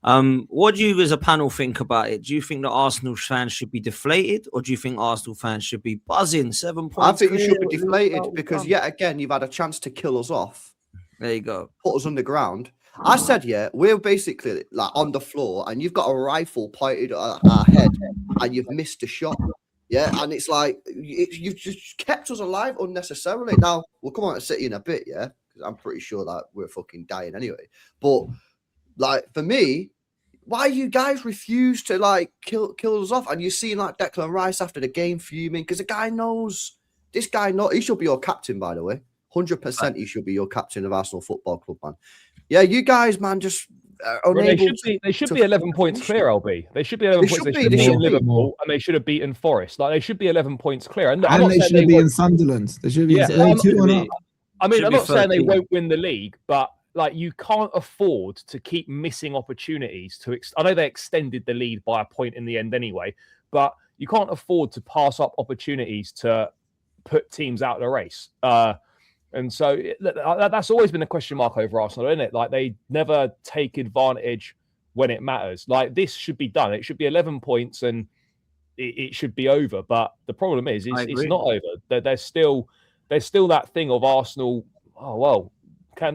What do you as a panel think about it? Do you think that Arsenal fans should be deflated, or do you think Arsenal fans should be buzzing? Seven I points think you clear. should be deflated because yet again you've had a chance to kill us off, There you go. put us underground. I said, yeah, we're basically like on the floor, and you've got a rifle pointed at our head, and you've missed a shot. Yeah, and it's like you've just kept us alive unnecessarily. Now we'll come on to City in a bit, yeah, because I'm pretty sure that we're fucking dying anyway. But like for me, why you guys refuse to like kill us off? And you see like Declan Rice after the game fuming because the guy knows this guy. He should be your captain, by the way. 100% he should be your captain of Arsenal Football Club, man. Yeah, you guys, man, just unable. They should be 11 points clear, LB. They should be 11 points. They should be Liverpool, and they should have beaten Forest. Like they should be 11 points clear. And they should be in Sunderland. They should be. Yeah, I'm not saying they won't win the league, but like you can't afford to keep missing opportunities to. I know they extended the lead by a point in the end anyway, but you can't afford to pass up opportunities to put teams out of the race. And so that's always been a question mark over Arsenal, isn't it? Like they never take advantage when it matters. Like this should be done. It should be 11 points and it should be over. But the problem is it's not over. There's still that thing of Arsenal. Oh well,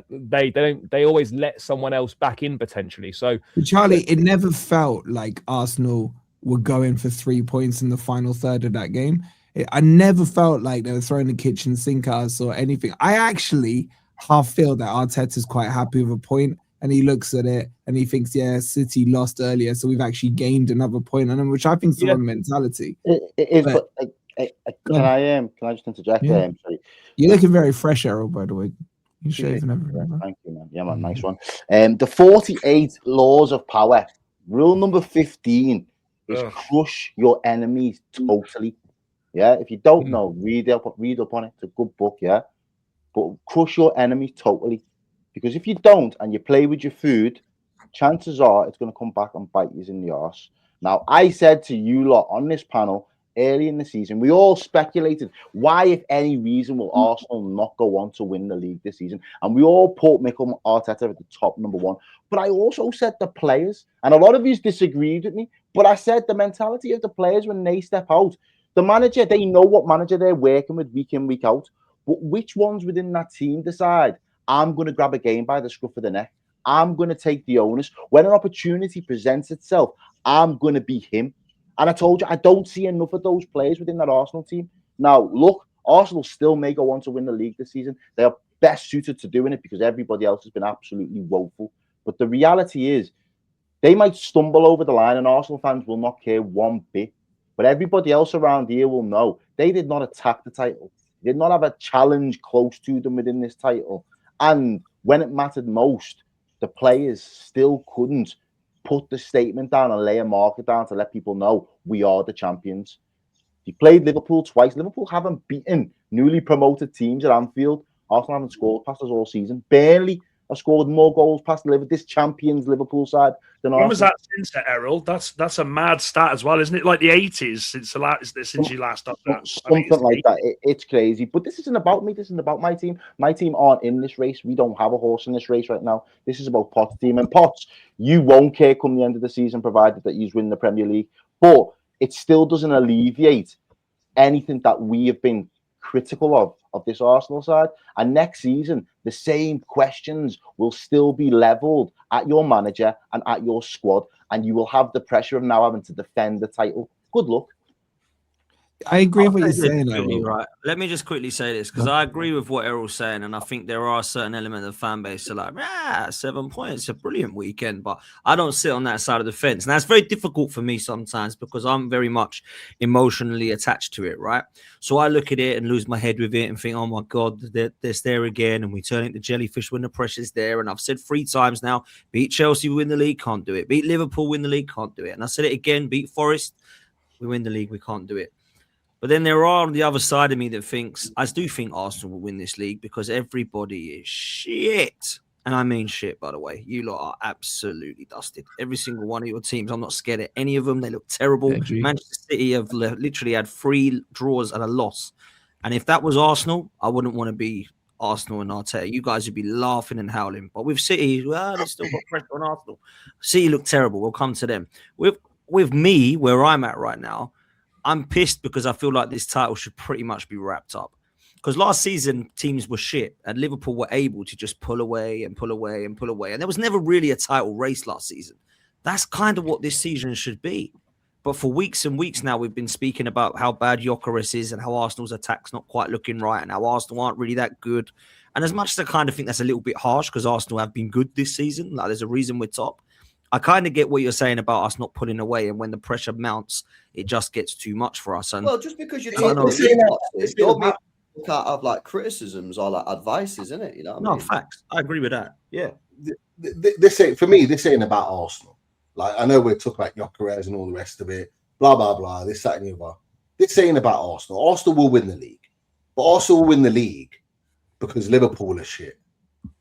they always let someone else back in potentially. So Charlie, it never felt like Arsenal were going for 3 points in the final third of that game. I never felt like they were throwing the kitchen sink at us or anything. I actually half feel that Arteta's quite happy with a point, and he looks at it and he thinks, yeah, City lost earlier, so we've actually gained another point on them, which I think is the wrong mentality. It is, but can I just interject there? Sorry. You're looking very fresh, Errol, by the way. You're shaving everywhere. Thank you, man. Yeah, man, nice one. The 48 laws of power. Rule number 15 is crush your enemies totally. Yeah, if you don't know, read up on it. It's a good book, yeah. But crush your enemies totally, because if you don't and you play with your food, chances are it's going to come back and bite you in the arse. Now, I said to you lot on this panel early in the season, we all speculated why, if any reason, will Arsenal not go on to win the league this season, and we all put Mikel Arteta at the top number one. But I also said the players, and a lot of you disagreed with me, but I said the mentality of the players when they step out. The manager, they know what manager they're working with week in, week out. But which ones within that team decide, I'm going to grab a game by the scruff of the neck. I'm going to take the onus. When an opportunity presents itself, I'm going to be him. And I told you, I don't see enough of those players within that Arsenal team. Now, look, Arsenal still may go on to win the league this season. They are best suited to doing it because everybody else has been absolutely woeful. But the reality is, they might stumble over the line and Arsenal fans will not care one bit. But everybody else around here will know they did not attack the title. They did not have a challenge close to them within this title. And when it mattered most, the players still couldn't put the statement down and lay a marker down to let people know we are the champions. He played Liverpool twice. Liverpool haven't beaten newly promoted teams at Anfield. Arsenal haven't scored past us all season. Barely have scored more goals past this champions Liverpool side than Arsenal. When was that since, Errol? That's a mad stat as well, isn't it? Like the 80s since you last up that. Something like that. It's crazy. But this isn't about me. This isn't about my team. My team aren't in this race. We don't have a horse in this race right now. This is about Potts' team. And Potts, you won't care come the end of the season, provided that you win the Premier League. But it still doesn't alleviate anything that we have been critical of this Arsenal side. And next season, the same questions will still be leveled at your manager and at your squad, and you will have the pressure of now having to defend the title. Good luck. I agree with what you're saying. Right. Let me just quickly say this, because I agree with what Errol's saying, and I think there are certain elements of the fan base that are like, 7 points, a brilliant weekend, but I don't sit on that side of the fence. Now, it's very difficult for me sometimes because I'm very much emotionally attached to it, right? So I look at it and lose my head with it and think, oh my God, they're there again, and we turn into jellyfish when the pressure's there. And I've said 3 times now, beat Chelsea, we win the league, can't do it. Beat Liverpool, win the league, can't do it. And I said it again, beat Forest, we win the league, we can't do it. But then there are on the other side of me that thinks, I do think Arsenal will win this league because everybody is shit. And I mean shit, by the way. You lot are absolutely dusted. Every single one of your teams, I'm not scared of any of them. They look terrible. Yeah, Manchester City have literally had 3 draws and a loss. And if that was Arsenal, I wouldn't want to be Arsenal and Arteta, you guys would be laughing and howling. But with City, well, they've still got pressure on Arsenal. City look terrible. We'll come to them. With me, where I'm at right now, I'm pissed because I feel like this title should pretty much be wrapped up. Because last season, teams were shit, and Liverpool were able to just pull away and pull away and pull away. And there was never really a title race last season. That's kind of what this season should be. But for weeks and weeks now, we've been speaking about how bad Gyökeres is and how Arsenal's attack's not quite looking right and how Arsenal aren't really that good. And as much as I kind of think that's a little bit harsh because Arsenal have been good this season, like there's a reason we're top, I kind of get what you're saying about us not pulling away. And when the pressure mounts, it just gets too much for us. And well, just because you're I talking know. don't mean you can't have like criticisms or like advices, isn't it? You know what I mean? Facts. I agree with that. Yeah. This ain't, for me, this ain't about Arsenal. Like, I know we're talking about Gyökeres and all the rest of it, blah, blah, blah, this, that, and the other. This ain't about Arsenal. Arsenal will win the league. But Arsenal will win the league because Liverpool are shit.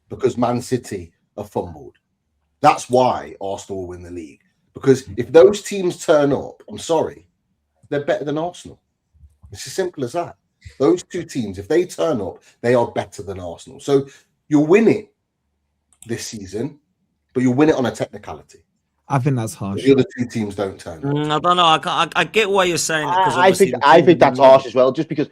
Because Man City are fumbled. That's why Arsenal will win the league. Because if those teams turn up, I'm sorry, they're better than Arsenal. It's as simple as that. Those two teams, if they turn up, they are better than Arsenal. So you'll win it this season, but you'll win it on a technicality. I think that's harsh. The other two teams don't turn up. I don't know. I get why you're saying. I think that's harsh as well, just because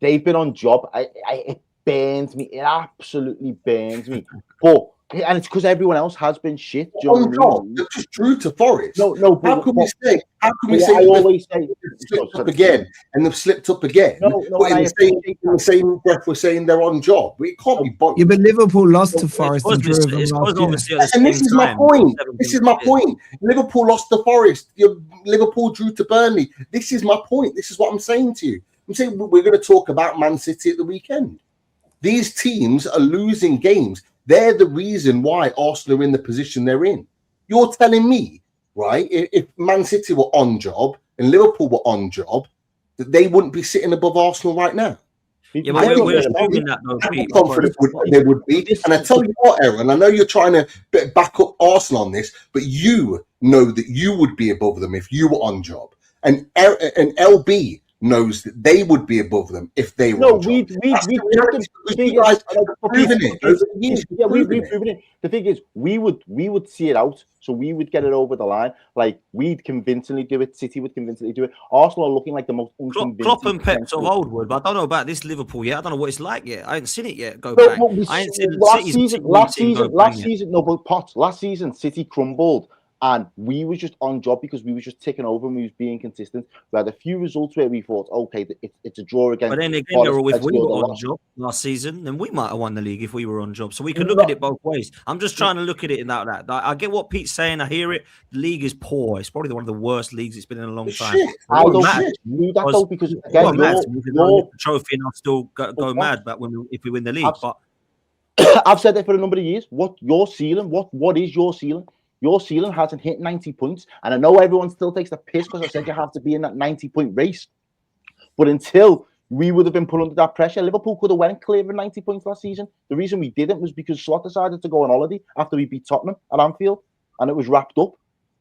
they've been on job. It burns me. It absolutely burns me. But and it's because everyone else has been shit. On job, they just drew to Forest. No. How can we say? I always say slipped up again, and they've slipped up again. No, but in the same breath, we're saying they're on job. It can't be both. Yeah, but Liverpool lost to Forest and drew with them last year. And this is my point. This is my point. Liverpool lost to Forest. Liverpool drew to Burnley. This is my point. This is what I'm saying to you. I'm saying we're going to talk about Man City at the weekend. These teams are losing games. They're the reason why Arsenal are in the position they're in. You're telling me, right, if Man City were on job and Liverpool were on job, that they wouldn't be sitting above Arsenal right now? Yeah, but we're assuming that, though, Pete. Confident they would be. And I tell you what, Aaron, I know you're trying to back up Arsenal on this, but you know that you would be above them if you were on job. And LB knows that they would be above them if they were. No, we've proven it. The thing is, we would see it out, so we would get it over the line. Like we'd convincingly do it. City would convincingly do it. Arsenal are looking like the most unconvincing. Klopp and Pep's of old wood, but I don't know about this Liverpool yet. I don't know what it's like yet. I haven't seen it yet. I ain't seen last season, City crumbled. And we were just on job because we were just ticking over and we was being consistent. We had a few results where we thought, okay, it's a draw again. But then again, if we were on job last season, then we might have won the league if we were on job. So we can look at it both ways. I'm just trying to look at it in that. I get what Pete's saying. I hear it. The league is poor. It's probably one of the worst leagues it's been in a long time. I don't do that though, because again, the trophy and I'll still go mad but if we win the league. But I've said that for a number of years. What your ceiling? What is your ceiling? Your ceiling hasn't hit 90 points. And I know everyone still takes the piss because I said you have to be in that 90-point race. But until we would have been put under that pressure, Liverpool could have went clear of 90 points last season. The reason we didn't was because Slot decided to go on holiday after we beat Tottenham at Anfield. And it was wrapped up.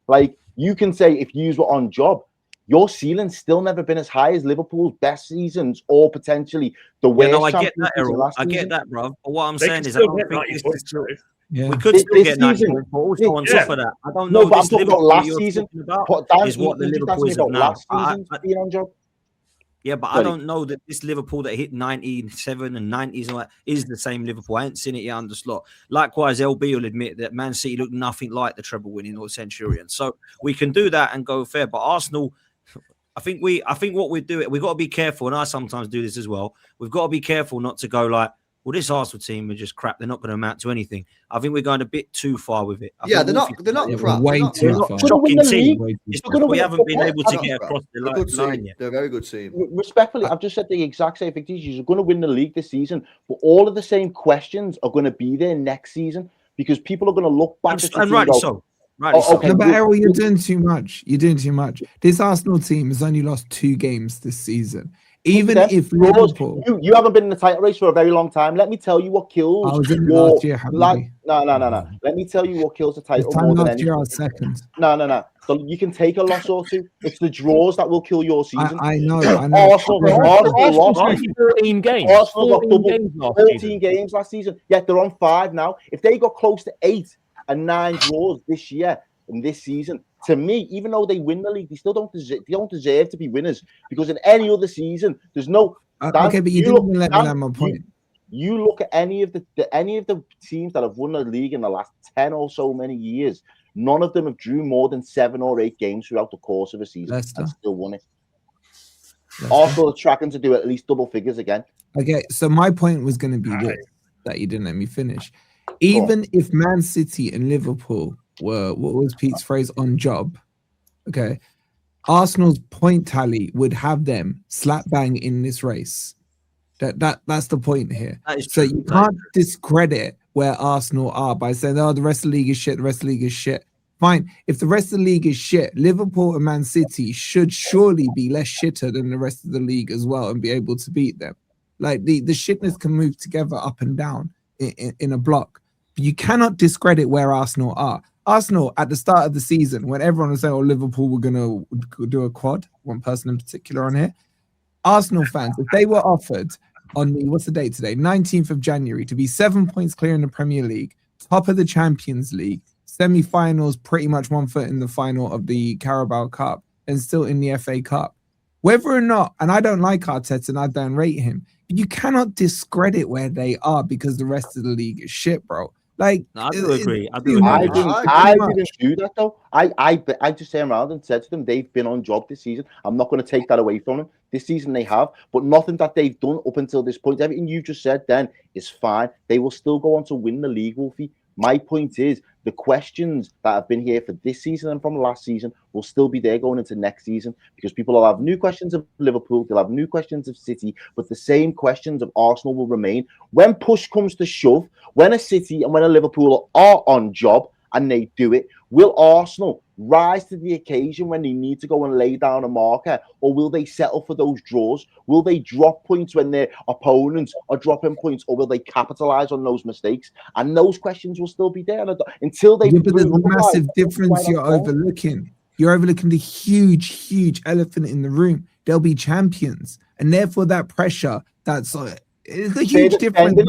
Like, you can say if you were on job, your ceiling's still never been as high as Liverpool's best seasons or potentially the worst. I get that, Errol. I get that, bro. But what I'm saying is I don't think this is true. Yeah. We could still get 90 points, but also on top of that, I don't know. But I'm talking about last season. Is what the Liverpool is of now. Being on job. Yeah, but I don't know that this Liverpool that hit 97 and 90s is the same Liverpool. I ain't seen it yet under Slot. Likewise, LB will admit that Man City looked nothing like the treble winning or Centurion. So we can do that and go fair. But Arsenal, I think what we're doing, we've got to be careful, and I sometimes do this as well. We've got to be careful not to go like, well, this Arsenal team are just crap. They're not going to amount to anything. I think we're going a bit too far with it. They're not crap. Way too far. Shocking team. It's because we haven't been able to get across the line yet. They're a very good team. Respectfully, I've just said the exact same thing. You're going to win the league this season, but all of the same questions are going to be there next season because people are going to look back at and rightly so. Okay. No, but Errol, you're doing too much. This Arsenal team has only lost 2 games this season. Even if Liverpool, you haven't been in the title race for a very long time. Let me tell you what kills. I was in last year. No. Let me tell you what kills the title more than anything. I was second. No. So you can take a loss or two. It's the draws that will kill your season. I know. Arsenal lost 14 games. Arsenal got 14 games last 14 season. games last season. Yet they're on 5 now. If they got close to 8 and 9 draws this year and this season, to me, even though they win the league, they still don't deserve to be winners, because in any other season, there's no. Okay, but you didn't even let me land my point. You look at any of the teams that have won the league in the last 10 or so many years. None of them have drew more than 7 or 8 games throughout the course of a season and still won it. Arsenal are tracking to do at least double figures again. Okay, so my point was going to be this, that you didn't let me finish. Even if Man City and Liverpool were, what was Pete's phrase, on job, okay, Arsenal's point tally would have them slap bang in this race. That's the point here. So you can't discredit where Arsenal are by saying, oh, the rest of the league is shit, the rest of the league is shit. Fine. If the rest of the league is shit, Liverpool and Man City should surely be less shitter than the rest of the league as well and be able to beat them. Like the shitness can move together up and down in a block. But you cannot discredit where Arsenal are. Arsenal, at the start of the season, when everyone was saying, oh, Liverpool were going to do a quad, one person in particular on here, Arsenal fans, if they were offered on the, what's the date today? 19th of January, to be 7 points clear in the Premier League, top of the Champions League, semi-finals, pretty much 1 foot in the final of the Carabao Cup, and still in the FA Cup. Whether or not, and I don't like Arteta and I don't rate him, but you cannot discredit where they are because the rest of the league is shit, bro. Like, no, I do agree. I didn't do that though. I just turned around and said to them, they've been on job this season. I'm not going to take that away from them. This season they have, but nothing that they've done up until this point, everything you just said then is fine. They will still go on to win the league, Wolfie. My point is, the questions that have been here for this season and from last season will still be there going into next season, because people will have new questions of Liverpool, they'll have new questions of City, but the same questions of Arsenal will remain. When push comes to shove, when a City and when a Liverpool are on job and they do it, will Arsenal rise to the occasion when they need to go and lay down a marker, or will they settle for those draws? Will they drop points when their opponents are dropping points, or will they capitalize on those mistakes? And those questions will still be there until they. Yeah, but there's a massive difference you're overlooking. You're overlooking the huge elephant in the room. They'll be champions, and therefore that pressure, that's it's a huge difference.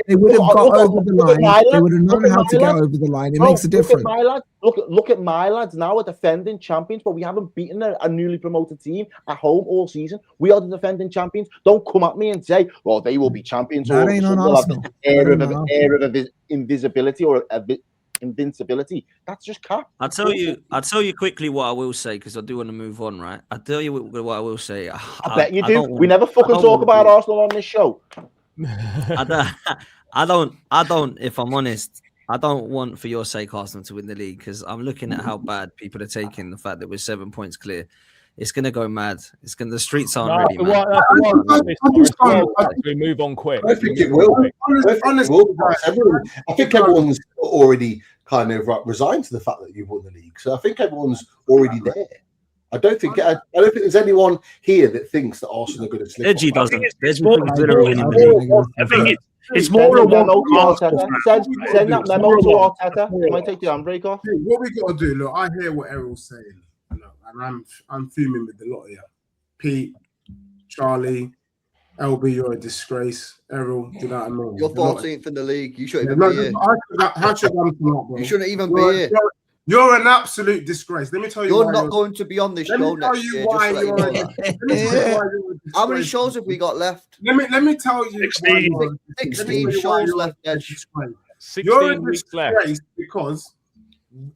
They would have got over the line. They would have known how to get over the line. It makes a difference. Look at my lads now are defending champions, but we haven't beaten a newly promoted team at home all season. We are the defending champions. Don't come at me and say, well, they will be champions. That ain't on Arsenal. Air of invisibility or invincibility. That's just cap. I'll tell you quickly what I will say, because I do want to move on, right? I'll tell you what I will say. I bet you do. We never fucking talk about Arsenal on this show. I don't, if I'm honest, I don't want, for your sake, Arsenal to win the league, because I'm looking at how bad people are taking the fact that we're 7 points clear. It's going to go mad. The streets aren't ready, man. We move on quick. I think it will. I think everyone's already kind of resigned to the fact that you've won the league. So I think everyone's already there. I don't think there's anyone here that thinks that Arsenal are going to slip. Edgy doesn't. I think it's more a memo to Arteta. Send that memo to Arteta. You might take the handbrake off. What we got to do, look, I hear what Errol's saying, and I'm fuming with a lot of you. Pete, Charlie, LB, you're a disgrace. Errol, do you know what I mean? You're 14th in the league. You shouldn't even be here. How should I bro? You shouldn't even be here. You're an absolute disgrace. Let me tell you. You're not going to be on this show next year. How many shows have we got left? Let me tell you. 16 shows left. You're a disgrace because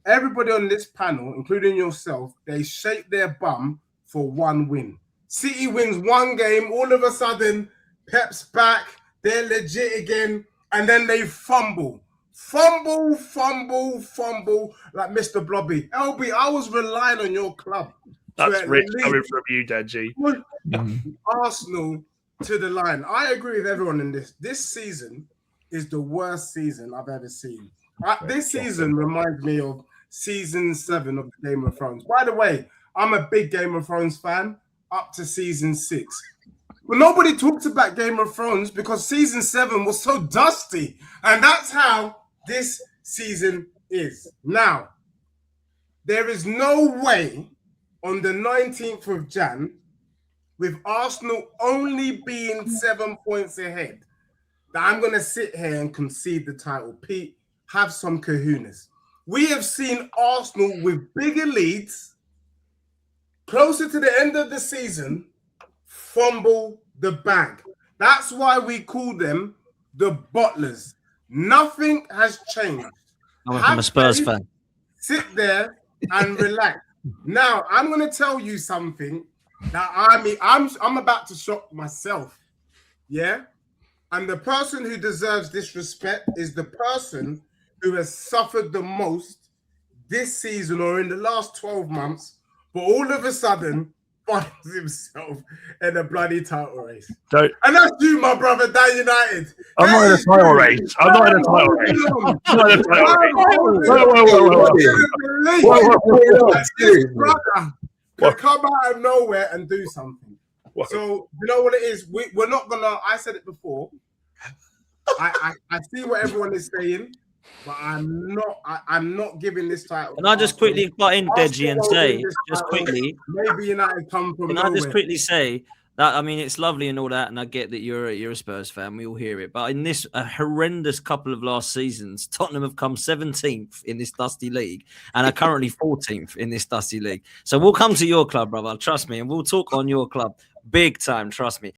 everybody on this panel, including yourself, they shake their bum for one win. City wins one game, all of a sudden, Pep's back, they're legit again, and then they fumble like Mr. Blobby. LB, I was relying on your club. That's rich coming from you, Deji. Arsenal to the line. I agree with everyone in this. This season is the worst season I've ever seen. This season reminds me of season 7 of Game of Thrones. By the way, I'm a big Game of Thrones fan up to season 6. But nobody talks about Game of Thrones because season 7 was so dusty. And that's how this season is. Now, There is no way on the 19th of Jan, with Arsenal only being 7 points ahead, that I'm going to sit here and concede the title. Pete, have some kahunas. We have seen Arsenal with bigger leads closer to the end of the season fumble the bag. That's why we call them the butlers. Nothing has changed. I'm a Spurs fan. Sit there and relax. Now, I'm going to tell you something that I'm about to shock myself. Yeah? And the person who deserves this respect is the person who has suffered the most this season or in the last 12 months, but all of a sudden finds himself in a bloody title race. And that's you, my brother, Dan United. I'm not in a title race. I'm not in a title race. I'm not in a title race. This brother can come out of nowhere and do something. So, you know what it is? We're not going to, I said it before. I see what everyone is saying, but I'm not giving this title. Can I just quickly butt in, Deji, and say, just quickly, maybe United come from Can I just quickly say that, I mean, it's lovely and all that, and I get that you're a Spurs fan, we all hear it, but in this horrendous couple of last seasons, Tottenham have come 17th in this dusty league and are currently 14th in this dusty league. So we'll come to your club, brother, trust me, and we'll talk on your club big time, trust me.